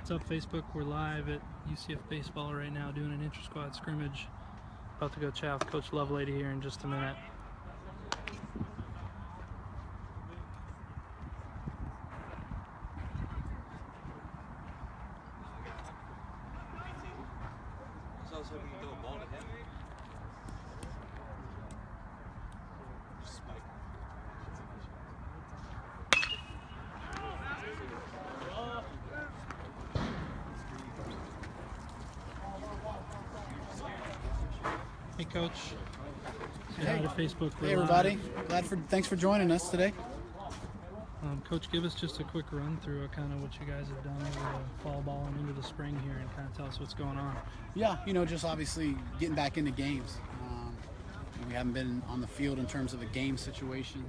What's up, Facebook? We're live at UCF Baseball right now doing an intra-squad scrimmage. About to go chat with Coach Lovelady here in just a minute. Hey, Coach. Say hi to Facebook. Hey, everybody. Thanks for joining us today. Coach, give us just a quick run through of kind of what you guys have done over the fall ball and into the spring here, and kind of tell us what's going on. Yeah, just obviously getting back into games. We haven't been on the field in terms of a game situation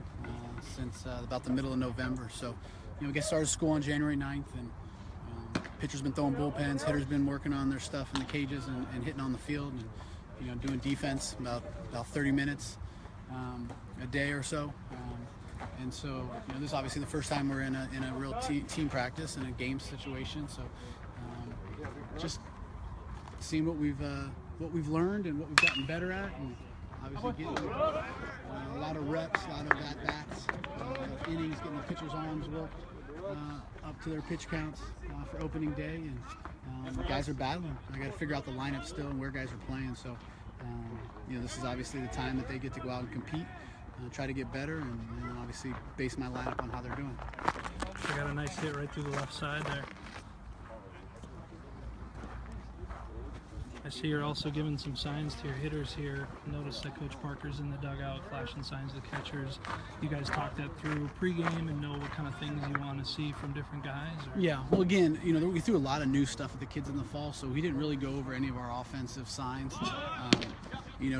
since about the middle of November. So, we get started school on January 9th, and pitchers been throwing bullpens, hitters been working on their stuff in the cages and hitting on the field, and doing defense about 30 minutes a day or so. And so, this is obviously the first time we're in a real team practice in a game situation. So, just seeing what we've learned and what we've gotten better at, and obviously getting a lot of reps, a lot of at-bats, innings, getting the pitchers' arms worked up to their pitch counts for opening day, and the guys are battling. I got to figure out the lineup still and where guys are playing. So, this is obviously the time that they get to go out and compete, try to get better, and obviously base my lineup on how they're doing. I got a nice hit right through the left side there. I see you're also giving some signs to your hitters here. Notice that Coach Parker's in the dugout flashing signs to the catchers. You guys talked that through pregame and know what kind of things you want to see from different guys? Or? Yeah, well, again, we threw a lot of new stuff at the kids in the fall, so we didn't really go over any of our offensive signs.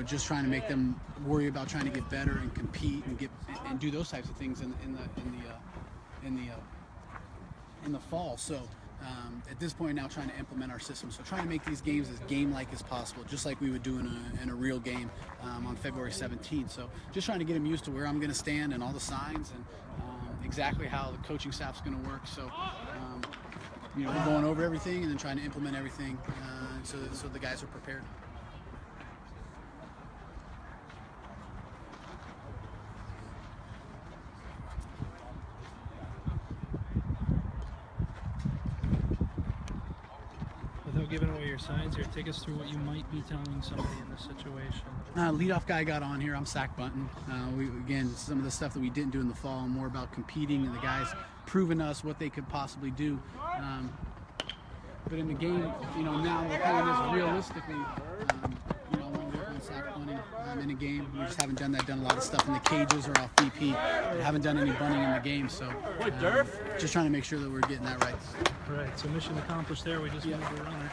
Just trying to make them worry about trying to get better and compete and do those types of things in the fall. So. At this point now, trying to implement our system, so trying to make these games as game-like as possible, just like we would do in a real game on February 17th. So just trying to get them used to where I'm going to stand and all the signs and exactly how the coaching staff's going to work. So we're going over everything and then trying to implement everything so the guys are prepared. Giving away your signs here, take us through what you might be telling somebody in this situation. Leadoff guy got on here. I'm sack bunting. Again, some of the stuff that we didn't do in the fall, more about competing and the guys proving us what they could possibly do. But in the game, now we're playing this realistically. When we're on sack bunting in a game, we just haven't done that. Done a lot of stuff in the cages or off BP, but haven't done any bunting in the game. So just trying to make sure that we're getting that right. Right, so mission accomplished there. We just moved the runner.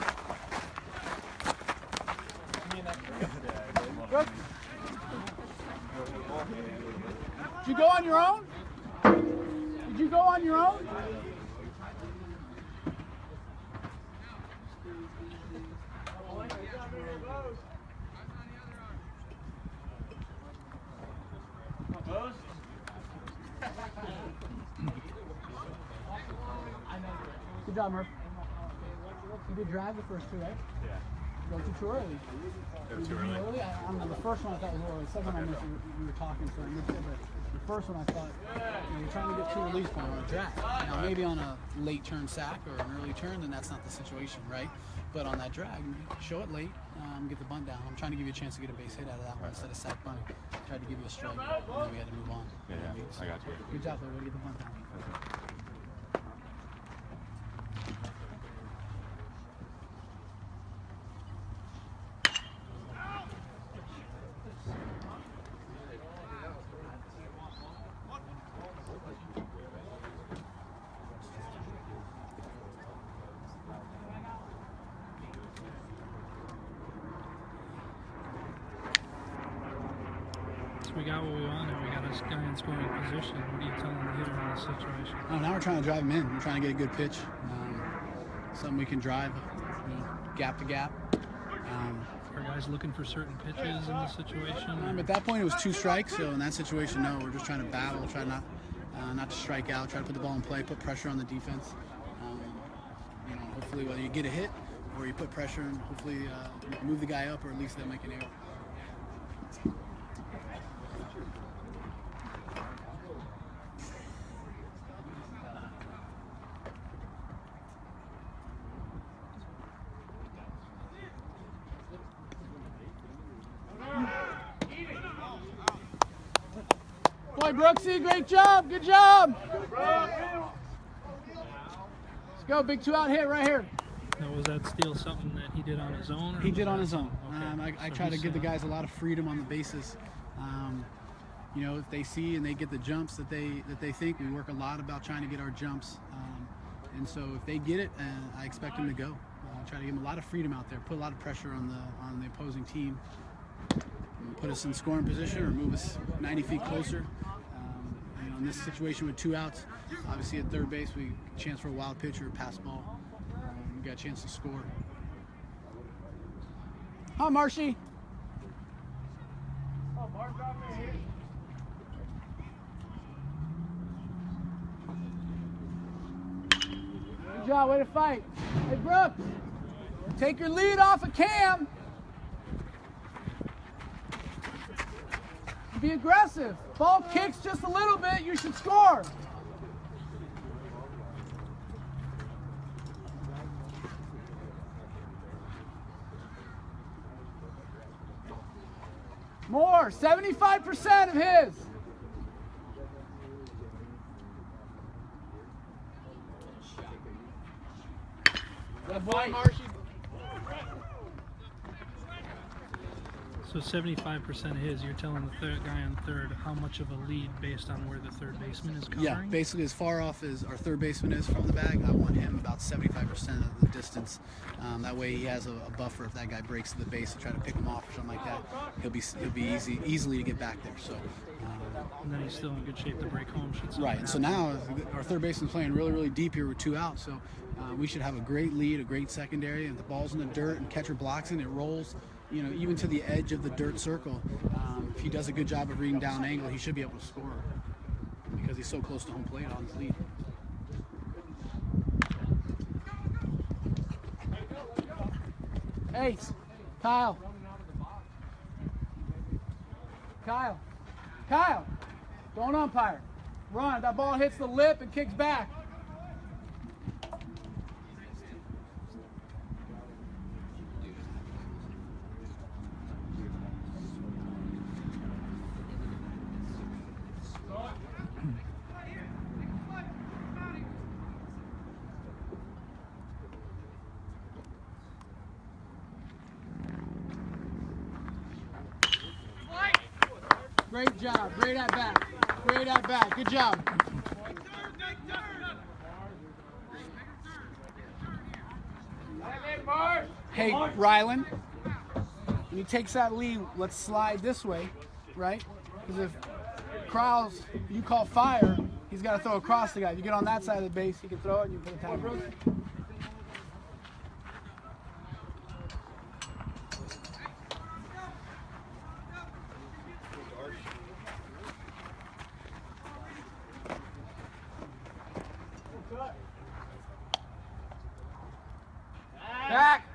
Did you go on your own? Did you go on your own? Good job, Murph. You did drive the first two, right? Yeah. Go too early. Go too early. I don't know. The first one I thought was early. The second one I missed you were talking, so I missed it. But the first one I thought you're trying to get two release point on a drag. Now maybe on a late turn sack or an early turn, then that's not the situation, right? But on that drag, show it late, get the bunt down. I'm trying to give you a chance to get a base hit out of that one instead of sack bunting. Tried to give you a strike, and then we had to move on. Yeah, I got you. Good job, though. Way to get the bunt down. We got what we wanted. We got a guy in scoring position. What are you telling the hitter in this situation? Now we're trying to drive him in. We're trying to get a good pitch. Something we can drive, gap to gap. Are guys looking for certain pitches in this situation? At that point, it was 2 strikes. So in that situation, no. We're just trying to battle, try not to strike out, try to put the ball in play, put pressure on the defense. hopefully whether you get a hit or you put pressure and hopefully move the guy up, or at least they'll make an error. Boy, Brooksy, great job. Good job. Let's go. Big 2 out hit right here. Now, was that steal something that he did on his own? Or He was did on that his own. something- I So try to he's, give the guys a lot of freedom on the bases. You know, if they see and they get the jumps that they think, we work a lot about trying to get our jumps. And so if they get it, I expect them to go. Try to give them a lot of freedom out there, put a lot of pressure on the opposing team, put us in scoring position or move us 90 feet closer. You know, in this situation with 2 outs, obviously at third base, we chance for a wild pitch or a pass ball. We got a chance to score. Huh, Marshy? Good job. Way to fight. Hey, Brooke, take your lead off of Cam. Be aggressive. Ball kicks just a little bit, you should score. More, 75% of his. Good boy, Marshy. So 75% of his, you're telling the third guy on third how much of a lead based on where the third baseman is covering? Yeah, basically as far off as our third baseman is from the bag, I want him about 75% of the distance. That way he has a buffer if that guy breaks to the base to try to pick him off or something like that. He'll be easily to get back there. So. And then he's still in good shape to break home. Right, and so now our third baseman's playing really, really deep here with 2 outs. So we should have a great lead, a great secondary. If the ball's in the dirt and catcher blocks it, it rolls. You know, even to the edge of the dirt circle. If he does a good job of reading down angle, he should be able to score because he's so close to home plate on his lead. Ace, Kyle. Kyle, don't umpire. Run, that ball hits the lip and kicks back. Great job. Great at bat. Great at bat. Good job. Hey, Rylan, when he takes that lead, let's slide this way, right? Because if Krause, you call fire, he's got to throw across the guy. If you get on that side of the base, he can throw it and you can attack him. Back.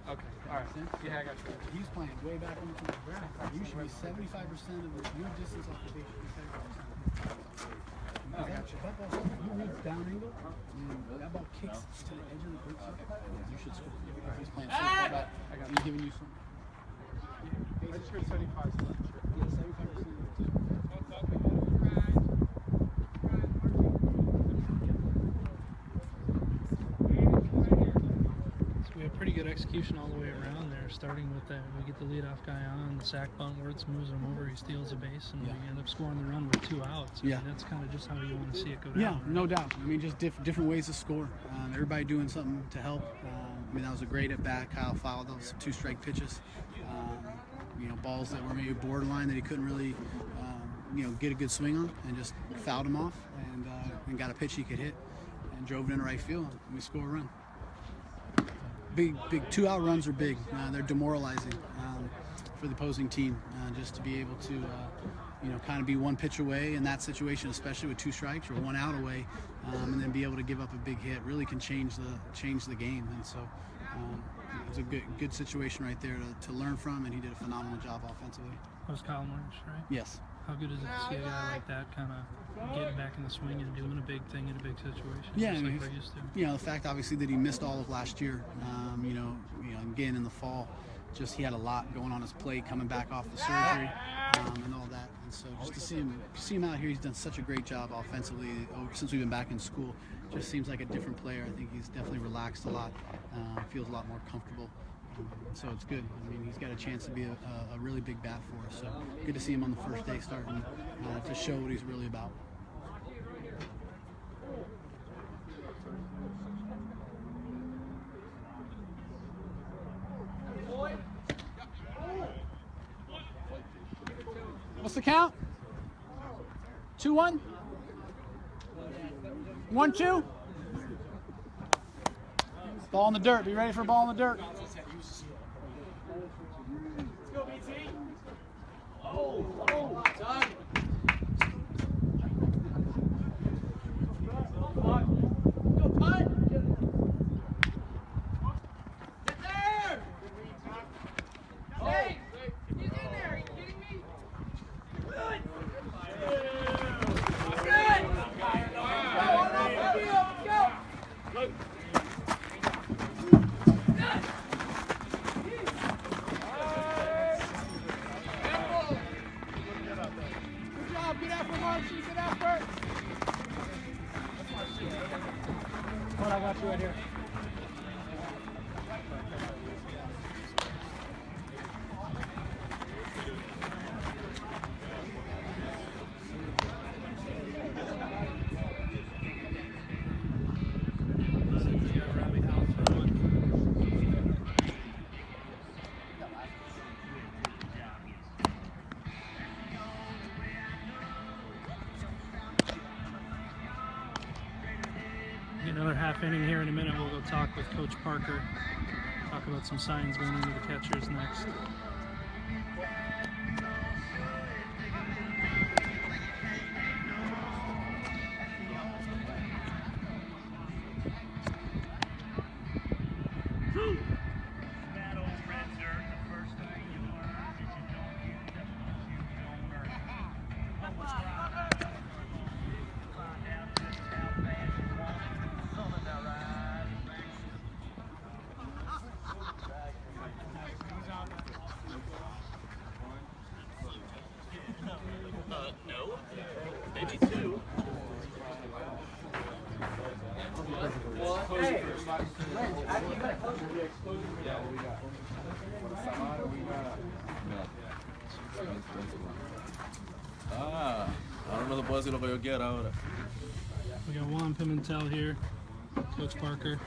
Okay. All right. Yeah, I got you. He's playing way back into the ground. You should be 75% of your distance off the base. I got you. That ball, you read down angle, and that ball kicks to the edge of the dirt circle. You should score. He's playing so far back. He's giving you some. I just heard 75. Yeah, 75%. We have pretty good execution all the way around there, starting with that. We get the leadoff guy on, the sack bunt Wirtz moves him over, he steals a base, and we end up scoring the run with 2 outs. I mean, that's kind of just how you want to see it go down. Yeah, right? no doubt. I mean, just different ways to score. Everybody doing something to help. I mean, that was a great at bat. Kyle fouled those 2 strike pitches. You know, balls that were maybe borderline that he couldn't really, you know, get a good swing on, and just fouled him off, and got a pitch he could hit, and drove it in right field, and we score a run. big 2-out runs are big. They're demoralizing for the opposing team. Just to be able to, kind of be one pitch away in that situation, especially with 2 strikes or 1 out away, and then be able to give up a big hit really can change the game. And so it's a good situation right there to learn from, and he did a phenomenal job offensively. That was Kyle Marsh, right? Yes. How good is it to see a guy like that kind of getting back in the swing and doing a big thing in a big situation? Yeah, just like we're used to. The fact obviously that he missed all of last year, again in the fall, just he had a lot going on his plate coming back off the surgery and all that. And so just to see him out here, he's done such a great job offensively since we've been back in school. Just seems like a different player. I think he's definitely relaxed a lot, feels a lot more comfortable. So it's good. I mean, he's got a chance to be a really big bat for us. So good to see him on the first day starting to show what he's really about. What's the count? 2-1? 1-2? Ball in the dirt. Be ready for a ball in the dirt. I got you right here. Another half inning here in a minute. We'll go talk with Coach Parker, talk about some signs going into the catchers next. No, maybe 2. I don't know the boys lo que yo quiero ahora. We got Juan Pimentel here, Coach Parker.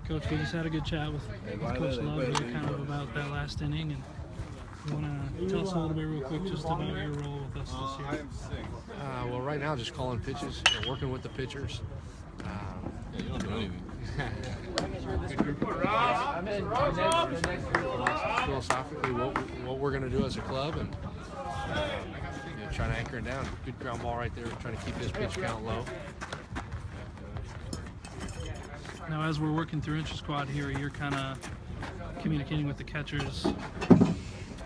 Coach, we just had a good chat with Coach Love here kind of about that last inning, and you want to tell us a little bit real quick just about your role with us this year? Well, right now just calling pitches and working with the pitchers. You don't do anything. Philosophically, what we're going to do as a club, and trying to anchor it down. Good ground ball right there, trying to keep his pitch count low. Now, as we're working through Intrasquad here, you're kind of communicating with the catchers,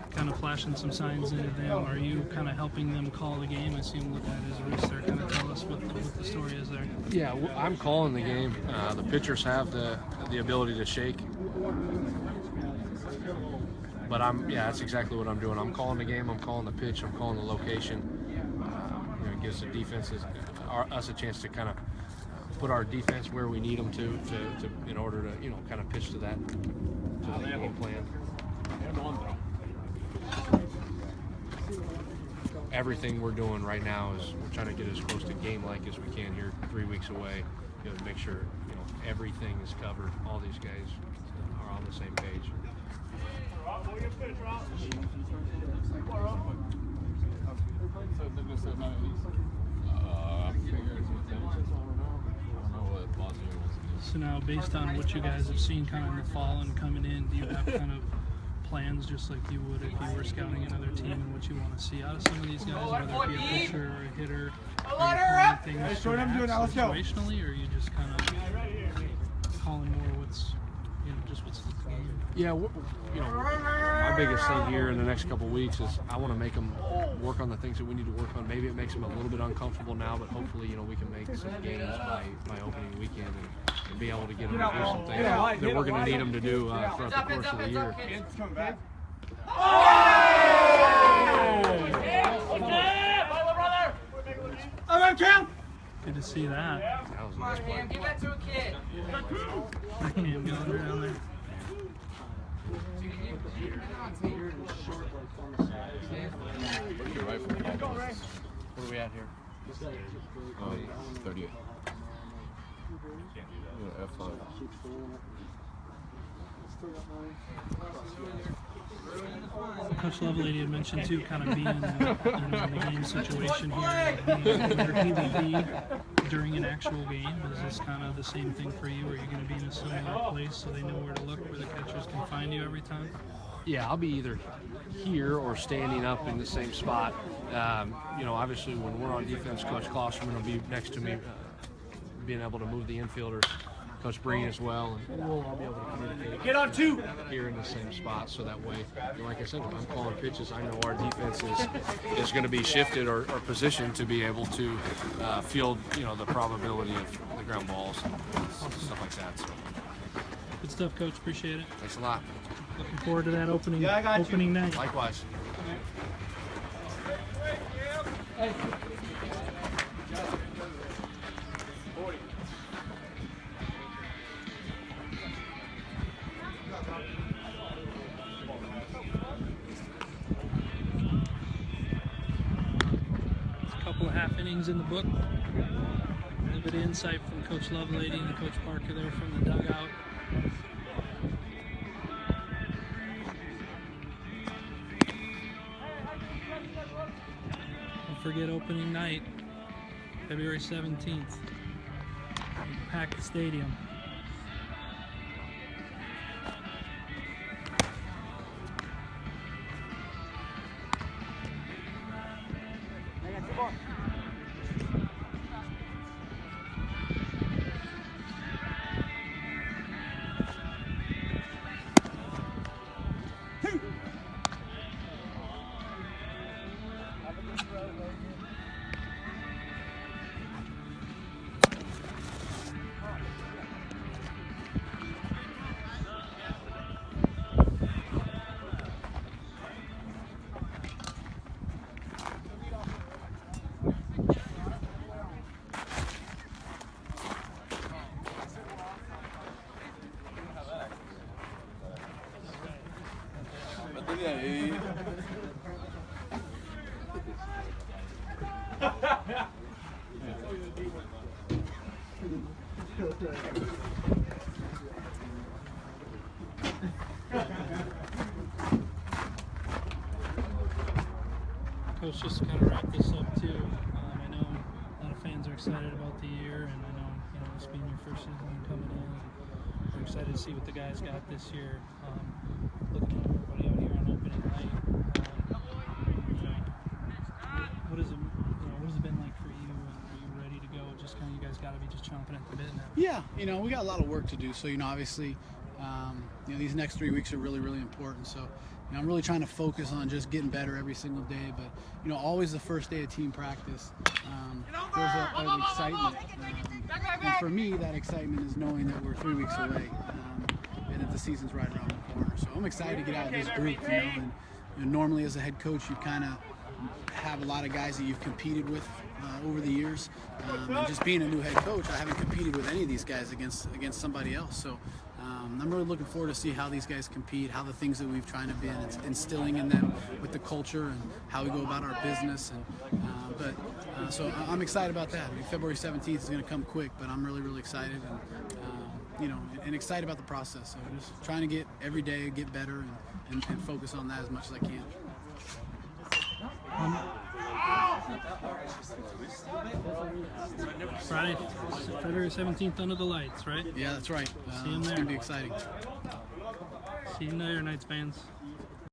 kind of flashing some signs into them. Are you kind of helping them call the game? I see him look at his wrist there. Kind of tell us what the story is there. Yeah, I'm calling the game. The pitchers have the ability to shake. But that's exactly what I'm doing. I'm calling the game, I'm calling the pitch, I'm calling the location. It gives the defenses, us a chance to kind of put our defense where we need them to in order to, kind of pitch to the game plan. Everything we're doing right now is we're trying to get as close to game-like as we can here 3 weeks away, to make sure, everything is covered. All these guys are on the same page. So now, based on what you guys have seen kind of in the fall and coming in, do you have kind of plans just like you would if you were scouting another team and what you want to see out of some of these guys, whether it be a pitcher or a hitter? Are you calling things to react situationally, or are you just kind of calling more what's, just what's the game? Yeah, my biggest thing here in the next couple of weeks is I want to make them work on the things that we need to work on. Maybe it makes them a little bit uncomfortable now, but hopefully, we can make some gains by opening weekend and be able to get them to do some things that we're going to need them to do throughout the course of the year. Good to see that. That was a nice play. Give that to a kid. Cam going down there. You're right for the ball. What are we at here? 38. F5. Coach Lovelady had mentioned too, kind of being in the game situation here, being where he would be during an actual game. Is this kind of the same thing for you? Are you going to be in a similar place so they know where to look, where the catchers can find you every time? Yeah, I'll be either here or standing up in the same spot. Obviously when we're on defense, Coach Klosterman will be next to me, being able to move the infielders. Coach Breen as well, and we'll all be able to communicate. Get on two here in the same spot, so that way, like I said, when I'm calling pitches, I know our defense is going to be shifted or positioned to be able to field, the probability of the ground balls and stuff like that. So. Good stuff, Coach. Appreciate it. Thanks a lot. Looking forward to that opening night. Likewise. Half innings in the book. A little bit of insight from Coach Lovelady and Coach Parker there from the dugout. Don't forget opening night, February 17th. Pack the stadium. Coach, just to kind of wrap this up too, I know a lot of fans are excited about the year, and I know, this being your first season coming in, we're excited to see what the guys got this year. Looking at everybody out here on opening night, what has it been like for you? And are you ready to go? Just kind of, you guys got to be just chomping at the bit now. Yeah, we got a lot of work to do. So obviously, these next 3 weeks are really, really important. So. I'm really trying to focus on just getting better every single day, but always the first day of team practice, there's an excitement, and for me that excitement is knowing that we're 3 weeks away, and that the season's right around the corner. So I'm excited to get out of this group, and normally as a head coach you kind of have a lot of guys that you've competed with over the years, and just being a new head coach, I haven't competed with any of these guys against somebody else. So I'm really looking forward to see how these guys compete, how the things that we've tried to be instilling in them with the culture and how we go about our business. And so I'm excited about that. February 17th is going to come quick, but I'm really, really excited and excited about the process. So just trying to get every day, get better, and focus on that as much as I can. I've never Friday, February 17th under the lights, right? Yeah, that's right. See 'em It's there. going to be exciting. See you there, Knights fans.